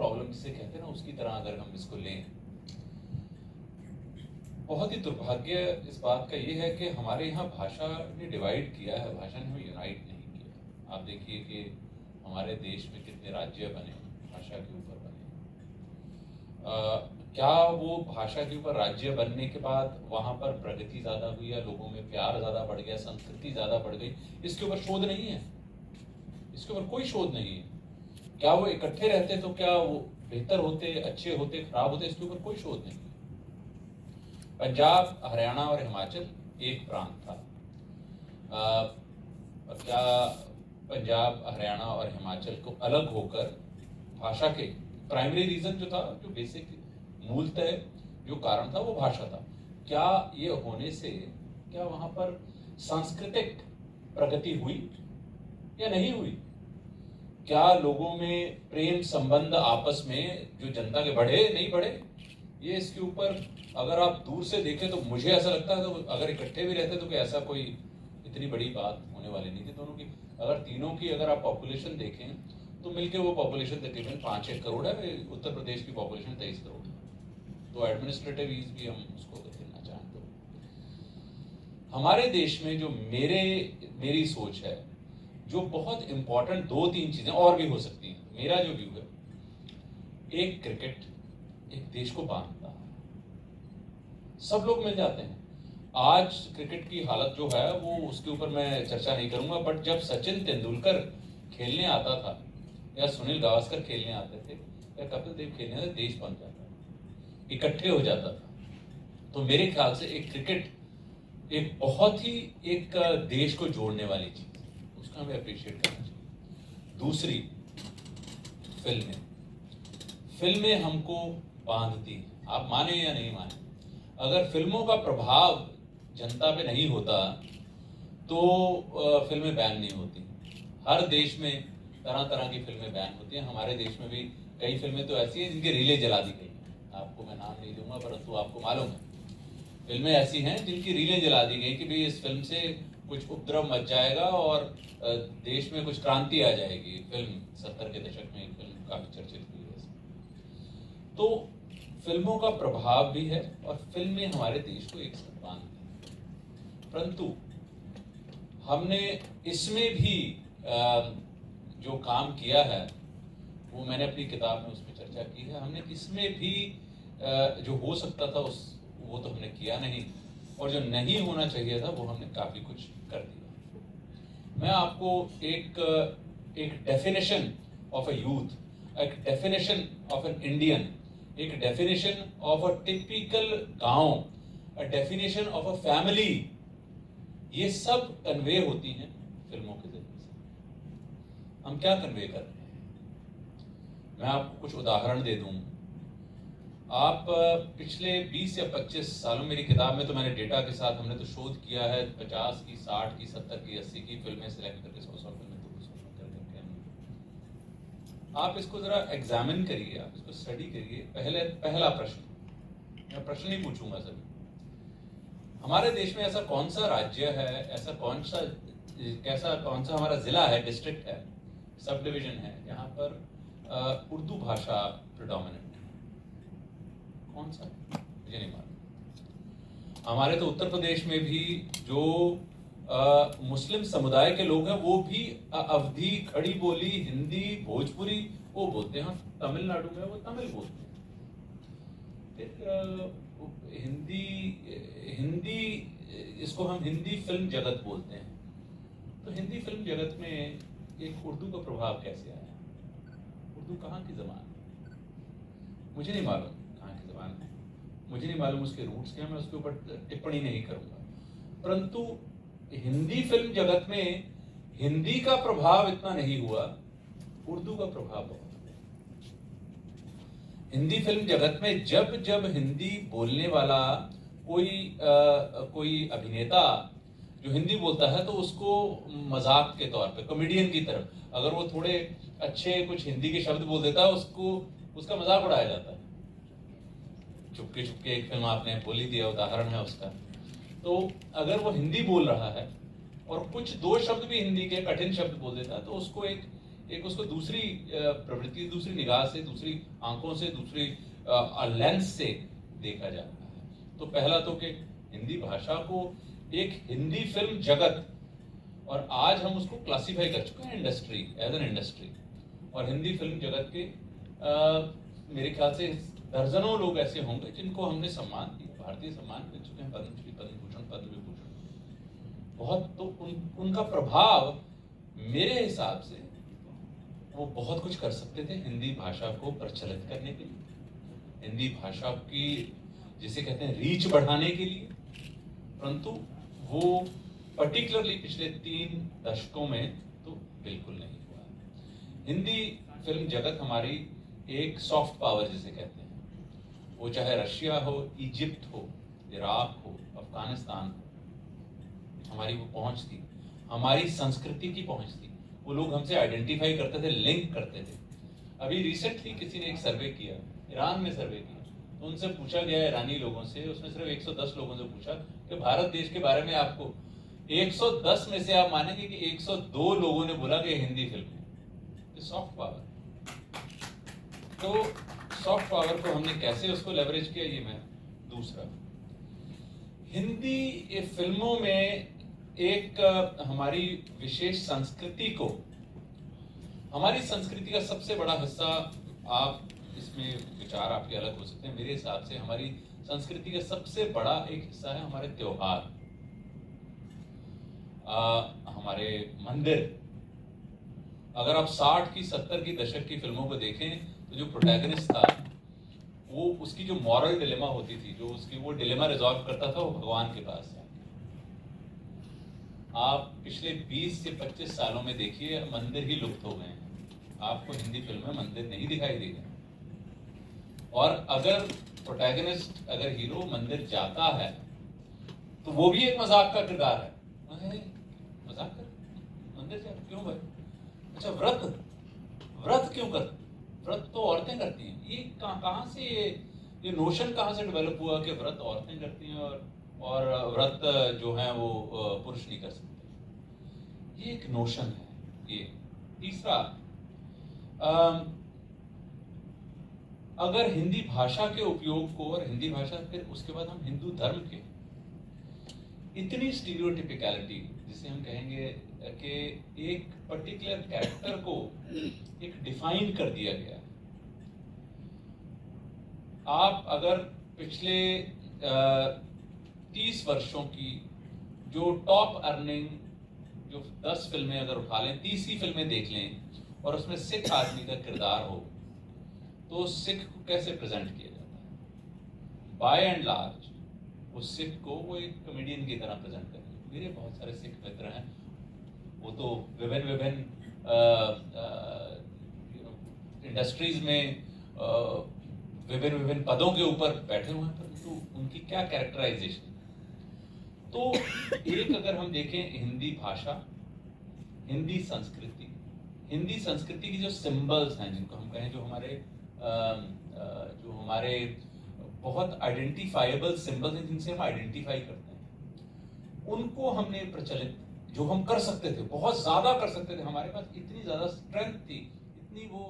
Problem जिसे कहते हैं ना, उसकी तरह अगर हम इसको लें, बहुत ही दुर्भाग्य इस बात का ये है कि हमारे यहाँ भाषा ने डिवाइड किया है, भाषा ने हमें यूनाइट नहीं किया। आप देखिए कि हमारे देश में कितने राज्य बने भाषा के ऊपर बने। क्या वो भाषा के ऊपर राज्य बनने के बाद वहाँ पर प्रगति ज़्यादा हुई या लोगों में प्यार ज़्यादा बढ़ गया, संस्कृति ज़्यादा बढ़ गई? इसके ऊपर शोध नहीं है, इसके ऊपर कोई शोध नहीं है। क्या वो इकट्ठे रहते तो क्या वो बेहतर होते, अच्छे होते, खराब होते? इसके ऊपर कोई शोध नहीं है। पंजाब, हरियाणा और हिमाचल एक प्रांत था। क्या पंजाब, हरियाणा और हिमाचल को अलग होकर भाषा के प्राइमरी रीजन जो था, जो बेसिक मूलतः जो कारण था, वो भाषा था। क्या ये होने से क्या वहां पर सांस्कृतिक प्रगति हुई या नहीं हुई? क्या लोगों में प्रेम संबंध आपस में जो जनता के बढ़े, नहीं बढ़े? ये इसके ऊपर अगर आप दूर से देखें तो मुझे ऐसा लगता है, तो अगर इकट्ठे भी रहते तो ऐसा कोई इतनी बड़ी बात होने वाली नहीं थी दोनों की। अगर तीनों की अगर आप पॉपुलेशन देखें तो मिलके वो पॉपुलेशन तकरीबन 5-6 करोड़ है। उत्तर प्रदेश की पॉपुलेशन 23 करोड़ है। तो एडमिनिस्ट्रेटिव ईज भी हम उसको देखना चाहें तो हमारे देश में जो मेरी सोच है, जो बहुत इंपॉर्टेंट 2-3 चीजें और भी हो सकती हैं, मेरा जो व्यू है, एक क्रिकेट एक देश को बांधता है, सब लोग मिल जाते हैं। आज क्रिकेट की हालत जो है वो उसके ऊपर मैं चर्चा नहीं करूंगा, बट जब सचिन तेंदुलकर खेलने आता था या सुनील गावस्कर खेलने आते थे या कपिल देव खेलने आते, देश बन जाता था, इकट्ठे हो जाता था। तो मेरे ख्याल से एक क्रिकेट एक बहुत ही एक देश को जोड़ने वाली चीज, उसका हमें अप्रिशिएट करना चाहिए। दूसरी, फिल्में हमको बांधती हैं, आप माने या नहीं माने। अगर फिल्मों का प्रभाव जनता पे नहीं होता तो फिल्में बैन नहीं होती। हर देश में तरह तरह की फिल्में बैन होती हैं। हमारे देश में भी कई फिल्में तो ऐसी हैं जिनकी रीलें जला दी गई हैं। आपको मैं नाम नहीं दूंगा, परंतु आपको मालूम है फिल्में ऐसी हैं जिनकी रीलें जला दी गई कि भाई इस फिल्म से कुछ उपद्रव मच जाएगा और देश में कुछ क्रांति आ जाएगी। फिल्म 70 के दशक में एक फिल्म काफी चर्चित हुई है। तो फिल्मों का प्रभाव भी है और फिल्में हमारे देश को एक साथ बांधती हैं। परंतु हमने इसमें भी जो काम किया है वो मैंने अपनी किताब में उसमें चर्चा की है। हमने इसमें भी जो हो सकता था वो तो हमने किया नहीं, और जो नहीं होना चाहिए था वो हमने काफी कुछ कर दिया। मैं आपको एक डेफिनेशन ऑफ अ यूथ, एक डेफिनेशन ऑफ एन इंडियन, एक डेफिनेशन ऑफ अ टिपिकल गांव, a definition of a family, ये सब कन्वे होती हैं फिल्मों के जरिए से। हम क्या कन्वे कर रहे हैं? मैं आपको कुछ उदाहरण दे दूं। आप पिछले 20 या 25 सालों, मेरी किताब में तो मैंने डेटा के साथ हमने तो शोध किया है, 50 की, 60 की, 70 की, 80 की फिल्में सिलेक्ट करके 100 फिल्में करके आप इसको जरा एग्जामिन करिए, आप इसको स्टडी करिए। पहला प्रश्न, मैं प्रश्न ही पूछूंगा सभी। हमारे देश में ऐसा कौन सा राज्य है, ऐसा कौन सा हमारा जिला है, डिस्ट्रिक्ट है, सब डिवीजन है, यहाँ पर उर्दू भाषा प्रिडोमिनेंट? कौन सा? मुझे नहीं मालूम। हमारे तो उत्तर प्रदेश में भी जो मुस्लिम समुदाय के लोग हैं वो भी अवधी, खड़ी बोली, हिंदी, भोजपुरी वो बोलते हैं। तमिलनाडु में वो तमिल बोलते हैं। हिंदी इसको हम हिंदी फिल्म जगत बोलते हैं। तो हिंदी फिल्म जगत में एक उर्दू का प्रभाव कैसे आया? उर्दू कहाँ की ज़बान है? मुझे नहीं मालूम कहाँ की ज़बान है, मुझे नहीं मालूम उसके रूट्स क्या, मैं उसके ऊपर टिप्पणी नहीं करूँगा। परंतु हिंदी फिल्म जगत में हिंदी का प्रभाव इतना नहीं हुआ, उर्दू का प्रभाव बहुत हुआ। हिंदी फिल्म जगत में जब जब हिंदी बोलने वाला कोई अभिनेता जो हिंदी बोलता है तो उसको मजाक के तौर पे, कॉमेडियन की तरफ, अगर वो थोड़े अच्छे कुछ हिंदी के शब्द बोल देता है उसका मजाक उड़ाया जाता है। चुपके चुपके एक फिल्म आपने बोल ही दिया, उदाहरण है उसका। तो अगर वो हिंदी बोल रहा है और कुछ 2 शब्द भी हिंदी के कठिन शब्द बोल देता है तो उसको एक उसको दूसरी प्रवृत्ति, दूसरी निगाह से, दूसरी आंखों से, दूसरी लेंस से देखा जा रहा है। तो पहला तो कि हिंदी भाषा को एक हिंदी फिल्म जगत, और आज हम उसको क्लासीफाई कर चुके हैं इंडस्ट्री, एज एन इंडस्ट्री, और हिंदी फिल्म जगत के मेरे ख्याल से दर्जनों लोग ऐसे होंगे जिनको हमने सम्मान दिया, भारतीय सम्मान मिल चुके हैं, पद्मश्री, पद्म भूषण, पद्म विभूषण। बहुत तो उनका प्रभाव मेरे हिसाब से वो बहुत कुछ कर सकते थे हिंदी भाषा को प्रचलित करने के लिए, हिंदी भाषा की जिसे कहते हैं रीच बढ़ाने के लिए, परंतु वो पर्टिकुलरली पिछले 3 दशकों में तो बिल्कुल नहीं हुआ। हिंदी फिल्म जगत हमारी एक सॉफ्ट पावर जिसे कहते हैं, वो चाहे रशिया हो, इजिप्ट हो, इराक हो, अफगानिस्तान हो, हमारी वो पहुंच थी, हमारी संस्कृति की पहुंच थी। वो लोग हमसे आइडेंटिफाई करते थे, लिंक करते थे। अभी रिसेंटली किसी ने एक सर्वे किया, ईरान में सर्वे किया, तो उनसे पूछा गया ईरानी लोगों से, उसमें सिर्फ 110 लोगों से पूछा कि भारत देश के बारे में आपको, 110 में से आप मानेंगे कि 102 लोगों ने बोला कि हिंदी फिल्म है। Soft power. तो सॉफ्ट पावर को हमने कैसे उसको लेवरेज किया, ये मैं दूसरा। हिंदी फिल्मों में एक हमारी विशेष संस्कृति को, हमारी संस्कृति का सबसे बड़ा हिस्सा, आप इसमें विचार आपके अलग हो सकते हैं, मेरे हिसाब से हमारी संस्कृति का सबसे बड़ा एक हिस्सा है हमारे त्योहार, हमारे मंदिर। अगर आप 60 की 70 की दशक की फिल्मों को देखें तो जो प्रोटैगनिस्ट था, वो उसकी जो मॉरल डिलेमा होती थी, जो उसकी वो डिलेमा रिजॉल्व करता था, वो भगवान के पास है। आप पिछले 20 से 25 सालों में देखिए, मंदिर ही लुप्त हो गए हैं, आपको हिंदी फिल्म में मंदिर नहीं दिखाई देगा। और अगर प्रोटैगनिस्ट, अगर हीरो मंदिर जाता है तो वो भी एक मजाक का किरदार है, मजाक कर, मंदिर जा क्यों भाई? अच्छा, व्रत क्यों कर? व्रत तो औरतें करती हैं। ये कहाँ से ये नोशन कहाँ से डेवलप हुआ कि व्रत औरतें करती हैं और व्रत जो है वो पुरुष नहीं कर सकते? ये एक नोशन है। ये तीसरा, अगर हिंदी भाषा के उपयोग को, और हिंदी भाषा, फिर उसके बाद हम हिंदू धर्म के, इतनी स्टीरियोटिपिकलिटी जिसे हम कहेंगे कि एक पर्टिकुलर कैरेक्टर को एक डिफाइन कर दिया गया। आप अगर पिछले 30 वर्षों की जो टॉप अर्निंग जो 10 फिल्में अगर उठा लें, 30 ही फिल्में देख लें, और उसमें सिख आदमी का किरदार हो, तो सिख को कैसे प्रेजेंट किया जाता है? बाय एंड लार्ज वो सिख को वो एक कॉमेडियन की तरह प्रेजेंट करें। मेरे बहुत सारे सिख मित्र हैं, वो तो विभिन्न इंडस्ट्रीज में विभिन्न पदों के ऊपर बैठे हुए हैं, परंतु उनकी क्या कैरेक्टराइजेशन। तो एक अगर हम देखें हिंदी भाषा, हिंदी संस्कृति की जो सिंबल्स हैं, जिनको हम कहें, जो हमारे बहुत आइडेंटिफाइबल सिंबल्स हैं, जिनसे हम आइडेंटिफाई करते हैं, उनको हमने प्रचलित, जो हम कर सकते थे, बहुत ज्यादा कर सकते थे, हमारे पास इतनी ज्यादा स्ट्रेंथ थी, इतनी वो